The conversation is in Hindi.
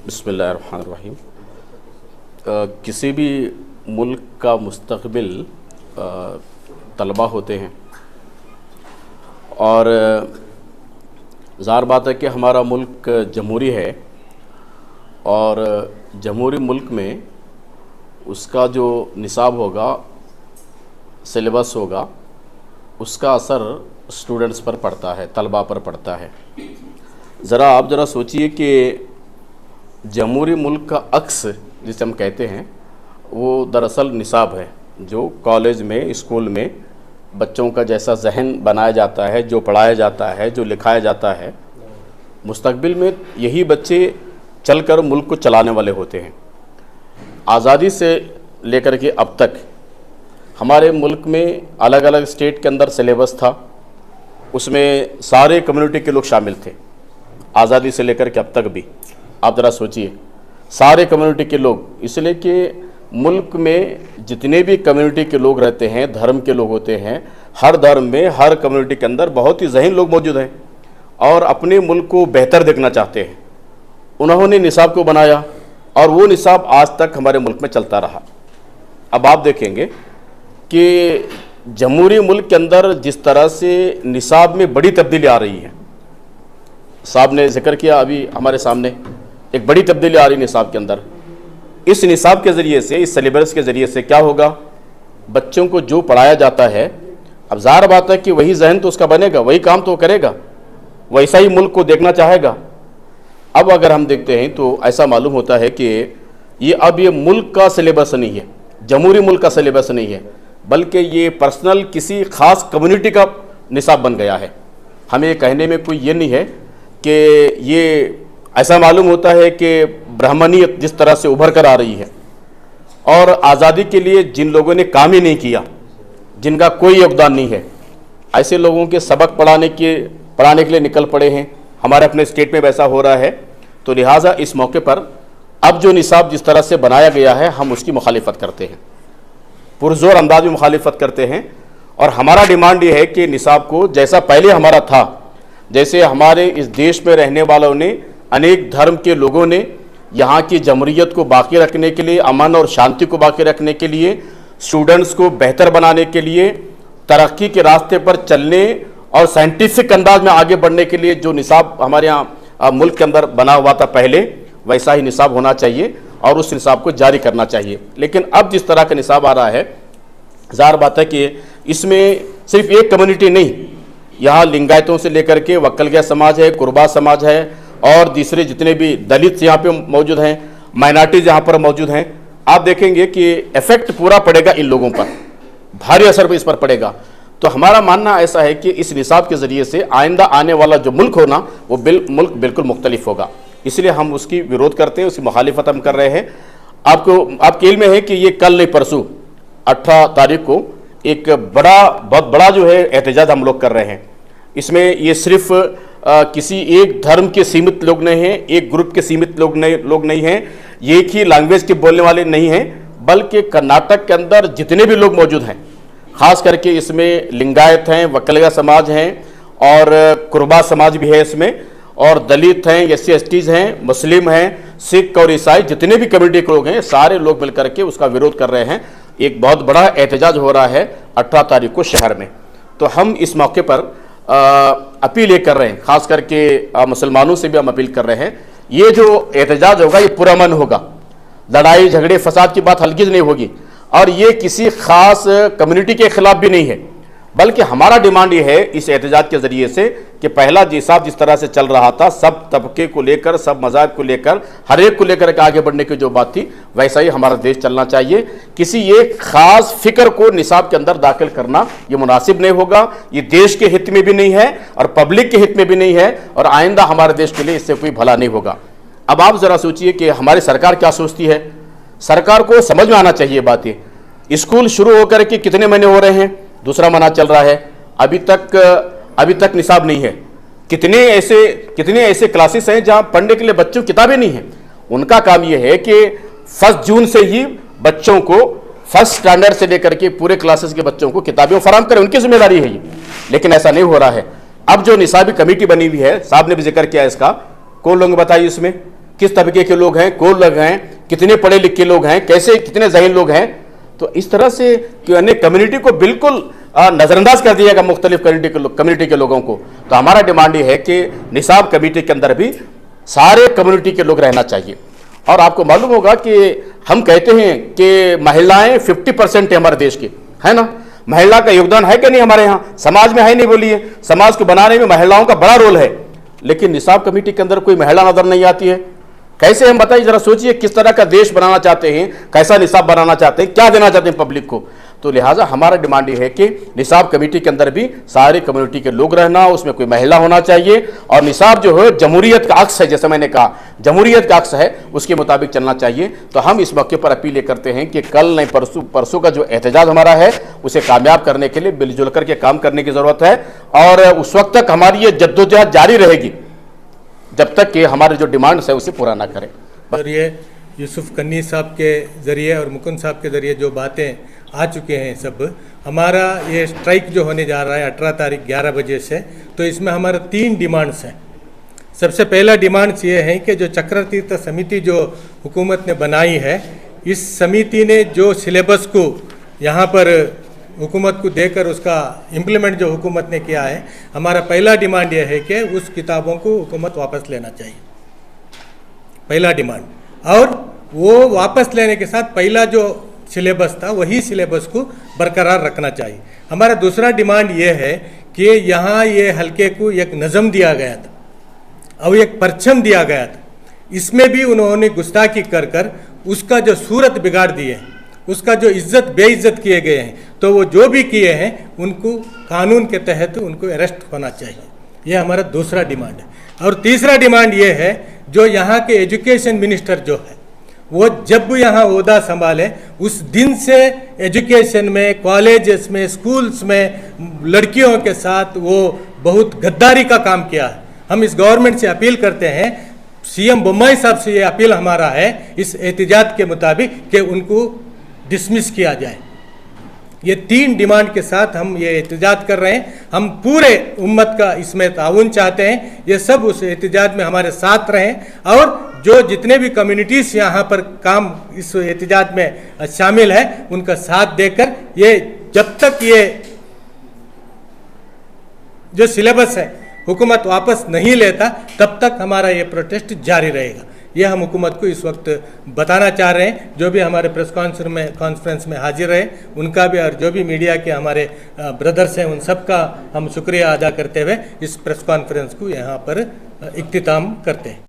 बिस्मिल्लाहिर्रहमानिर्रहीम। किसी भी मुल्क का मुस्तक़बिल तलबा होते हैं और ज़ाहिर बात है कि हमारा मुल्क जमहूरी है और जमहूरी मुल्क में उसका जो निसाब होगा, सिलेबस होगा, उसका असर स्टूडेंट्स पर पड़ता है, तलबा पर पड़ता है। आप ज़रा सोचिए कि जमहूरी मुल्क का अक्स जिसे हम कहते हैं वो दरअसल निसाब है, जो कॉलेज में, स्कूल में बच्चों का जैसा जहन बनाया जाता है, जो पढ़ाया जाता है, जो लिखाया जाता है, मुस्तक़बिल में यही बच्चे चलकर मुल्क को चलाने वाले होते हैं। आज़ादी से लेकर के अब तक हमारे मुल्क में अलग अलग स्टेट के अंदर सिलेबस था, उसमें सारे कम्युनिटी के लोग शामिल थे। आज़ादी से लेकर के अब तक भी आप ज़रा सोचिए, सारे कम्युनिटी के लोग, इसलिए कि मुल्क में जितने भी कम्युनिटी के लोग रहते हैं, धर्म के लोग होते हैं, हर धर्म में, हर कम्युनिटी के अंदर बहुत ही ज़हीन लोग मौजूद हैं और अपने मुल्क को बेहतर देखना चाहते हैं। उन्होंने निसाब को बनाया और वो निसाब आज तक हमारे मुल्क में चलता रहा। अब आप देखेंगे कि जमहूरी मुल्क के अंदर जिस तरह से निसाब में बड़ी तब्दीली आ रही है, साहब ने जिक्र किया अभी हमारे सामने, एक बड़ी तब्दीली आ रही निसाब के अंदर। इस निसाब के ज़रिए से, इस सिलेबस के ज़रिए से क्या होगा, बच्चों को जो पढ़ाया जाता है, अब ज़ाहिर बात है कि वही जहन तो उसका बनेगा, वही काम तो करेगा, वैसा ही मुल्क को देखना चाहेगा। अब अगर हम देखते हैं तो ऐसा मालूम होता है कि ये मुल्क का सिलेबस नहीं है, जमहूरी मुल्क का सिलेबस नहीं है, बल्कि ये पर्सनल किसी ख़ास कम्युनिटी का निसाब बन गया है। हमें ये कहने में कोई ये नहीं है कि ये ऐसा मालूम होता है कि ब्राह्मणियत जिस तरह से उभर कर आ रही है और आज़ादी के लिए जिन लोगों ने काम ही नहीं किया, जिनका कोई योगदान नहीं है, ऐसे लोगों के सबक पढ़ाने के लिए निकल पड़े हैं। हमारे अपने स्टेट में वैसा हो रहा है। तो लिहाजा इस मौके पर अब जो निसाब जिस तरह से बनाया गया है, हम उसकी मुखालिफत करते हैं, पुरजोर अंदाज में मुखालिफत करते हैं। और हमारा डिमांड ये है कि निसाब को जैसा पहले हमारा था, जैसे हमारे इस देश में रहने वालों ने, अनेक धर्म के लोगों ने यहाँ की जमहूरियत को बाकी रखने के लिए, अमन और शांति को बाकी रखने के लिए, स्टूडेंट्स को बेहतर बनाने के लिए, तरक्की के रास्ते पर चलने और साइंटिफिक अंदाज में आगे बढ़ने के लिए जो निसाब हमारे यहाँ मुल्क के अंदर बना हुआ था पहले, वैसा ही निसाब होना चाहिए और उस निसाब को जारी करना चाहिए। लेकिन अब जिस तरह का निसाब आ रहा है, ज़ाहिर बात है कि इसमें सिर्फ एक कम्युनिटी नहीं, यहाँ लिंगायतों से लेकर के वक्कलगया समाज है, कुरबा समाज है और दूसरे जितने भी दलित यहाँ पे मौजूद हैं, माइनॉरिटीज़ यहाँ पर मौजूद हैं। आप देखेंगे कि इफेक्ट पूरा पड़ेगा इन लोगों पर, भारी असर इस पर पड़ेगा। तो हमारा मानना ऐसा है कि इस निसाब के ज़रिए से आइंदा आने वाला जो मुल्क होना, वो मुल्क बिल्कुल मुख्तलिफ होगा। इसलिए हम उसकी विरोध करते हैं, उसकी मुखालिफत हम कर रहे हैं। आपके इल्म में है कि ये कल नहीं परसों 18 तारीख को एक बहुत बड़ा जो है एहतजाज हम लोग कर रहे हैं। इसमें ये सिर्फ किसी एक धर्म के सीमित लोग नहीं हैं, एक ग्रुप के सीमित लोग नहीं हैं, एक ही लैंग्वेज के बोलने वाले नहीं हैं, बल्कि कर्नाटक के अंदर जितने भी लोग मौजूद हैं, ख़ास करके इसमें लिंगायत हैं, वक्कलगया समाज हैं और कुरबा समाज भी है इसमें, और दलित हैं, SC/STs हैं, मुस्लिम हैं, सिख और ईसाई, जितने भी कम्युनिटी के लोग हैं, सारे लोग मिल करके उसका विरोध कर रहे हैं। एक बहुत बड़ा एहतजाज हो रहा है 18 तारीख को शहर में। तो हम इस मौके पर अपील ये कर रहे हैं, ख़ास करके मुसलमानों से भी हम अपील कर रहे हैं, ये जो एहतजाज होगा ये पुरअमन होगा, लड़ाई झगड़े फसाद की बात हल्की नहीं होगी और ये किसी ख़ास कम्युनिटी के खिलाफ भी नहीं है, बल्कि हमारा डिमांड ये है इस एहतजाज के ज़रिए से कि पहला हिसाब जिस तरह से चल रहा था, सब तबके को लेकर, सब मज़ाहब को लेकर, हर एक को लेकर के आगे बढ़ने की जो बात थी, वैसा ही हमारा देश चलना चाहिए। किसी एक ख़ास फ़िक्र को निसाब के अंदर दाखिल करना ये मुनासिब नहीं होगा, ये देश के हित में भी नहीं है और पब्लिक के हित में भी नहीं है और आइंदा हमारे देश के लिए इससे कोई भला नहीं होगा। अब आप ज़रा सोचिए कि हमारी सरकार क्या सोचती है। सरकार को समझ में आना चाहिए बातें। स्कूल शुरू होकर के कितने महीने हो रहे हैं, दूसरा महीना चल रहा है, अभी तक निसाब नहीं है। कितने ऐसे क्लासेस हैं जहां पढ़ने के लिए बच्चों की किताबें नहीं हैं। उनका काम यह है कि 1 जून से ही बच्चों को फर्स्ट स्टैंडर्ड से लेकर के पूरे क्लासेस के बच्चों को किताबें फराहम करें, उनकी जिम्मेदारी है ये। लेकिन ऐसा नहीं हो रहा है। अब जो निसाबी कमेटी बनी हुई है, साहब ने भी जिक्र किया इसका, कौन लोग बताइए इसमें किस तबके के लोग हैं, कौन लोग हैं, कितने पढ़े लिखे लोग हैं, कैसे कितने ज़हीन लोग हैं। तो इस तरह से कम्युनिटी को बिल्कुल नज़रअंदाज कर दिया गया, मुख्तलिफ कम्युनिटी के लोगों को। तो हमारा डिमांड ये है कि निसाब कमेटी के अंदर भी सारे कम्युनिटी के लोग रहना चाहिए। और आपको मालूम होगा कि हम कहते हैं कि महिलाएं 50% है हमारे देश की, है ना। महिला का योगदान है कि नहीं हमारे यहाँ समाज में, है नहीं बोलिए। समाज को बनाने में महिलाओं का बड़ा रोल है, लेकिन निसाब कमेटी के अंदर कोई महिला नजर नहीं आती है। कैसे हम बताइए, जरा सोचिए किस तरह का देश बनाना चाहते हैं, कैसा निसाब बनाना चाहते हैं, क्या देना चाहते हैं पब्लिक को। तो लिहाजा हमारा डिमांड ये है कि निसाब कमेटी के अंदर भी सारे कम्युनिटी के लोग रहना, उसमें कोई महिला होना चाहिए। और निसाब जो है जमहूरियत का अक्स है, जैसे मैंने कहा जमहूरियत का अक्स है, उसके मुताबिक चलना चाहिए। तो हम इस मौके पर अपील करते हैं कि कल नहीं परसों का जो एहतजाज हमारा है उसे कामयाब करने के लिए मिलजुल करके काम करने की ज़रूरत है। और उस वक्त तक हमारी ये जद्दोजहद जारी रहेगी जब तक कि हमारे जो डिमांड्स है उसे पूरा ना करें। और ये यूसुफ कन्नी साहब के ज़रिए और मुकुंद साहब के ज़रिए जो बातें आ चुके हैं सब, हमारा ये स्ट्राइक जो होने जा रहा है 18 तारीख 11 बजे से, तो इसमें हमारा 3 डिमांड्स हैं। सबसे पहला डिमांड्स ये है कि जो चक्रतीर्थ समिति जो हुकूमत ने बनाई है, इस समिति ने जो सिलेबस को यहाँ पर हुकूमत को देकर उसका इम्प्लीमेंट जो हुकूमत ने किया है, हमारा पहला डिमांड यह है कि उस किताबों को हुकूमत वापस लेना चाहिए, पहला डिमांड। और वो वापस लेने के साथ पहला जो सिलेबस था वही सिलेबस को बरकरार रखना चाहिए। हमारा दूसरा डिमांड ये है कि यहाँ ये हल्के को एक नज़म दिया गया था और एक परचम दिया गया था, इसमें भी उन्होंने गुस्ताखी कर कर उसका जो सूरत बिगाड़ दी है, उसका जो इज्जत बेइज्जत किए गए हैं, तो वो जो भी किए हैं उनको कानून के तहत उनको अरेस्ट होना चाहिए। ये हमारा दूसरा डिमांड है। और तीसरा डिमांड ये है, जो यहाँ के एजुकेशन मिनिस्टर जो है वो जब यहाँ ओहदा संभाले उस दिन से एजुकेशन में, कॉलेजेस में, स्कूल्स में लड़कियों के साथ वो बहुत गद्दारी का काम किया है। हम इस गवर्नमेंट से अपील करते हैं, सीएम बोम्मई साहब से ये अपील हमारा है इस एहतिजाज के मुताबिक कि उनको डिसमिस किया जाए। ये 3 डिमांड के साथ हम ये एहतिजाज कर रहे हैं। हम पूरे उम्मत का इसमें ताउन चाहते हैं, ये सब उस एहतिजाज में हमारे साथ रहें। और जो जितने भी कम्युनिटीज़ यहाँ पर काम इस एहतिजाज में शामिल है उनका साथ देकर, ये जब तक ये जो सिलेबस है हुकूमत वापस नहीं लेता तब तक हमारा ये प्रोटेस्ट जारी रहेगा। ये हम हुकूमत को इस वक्त बताना चाह रहे हैं। जो भी हमारे प्रेस कॉन्फ्रेंस में हाजिर रहे उनका भी, और जो भी मीडिया के हमारे ब्रदर्स हैं उन सब का हम शुक्रिया अदा करते हुए इस प्रेस कॉन्फ्रेंस को यहाँ पर इख्तिताम करते हैं।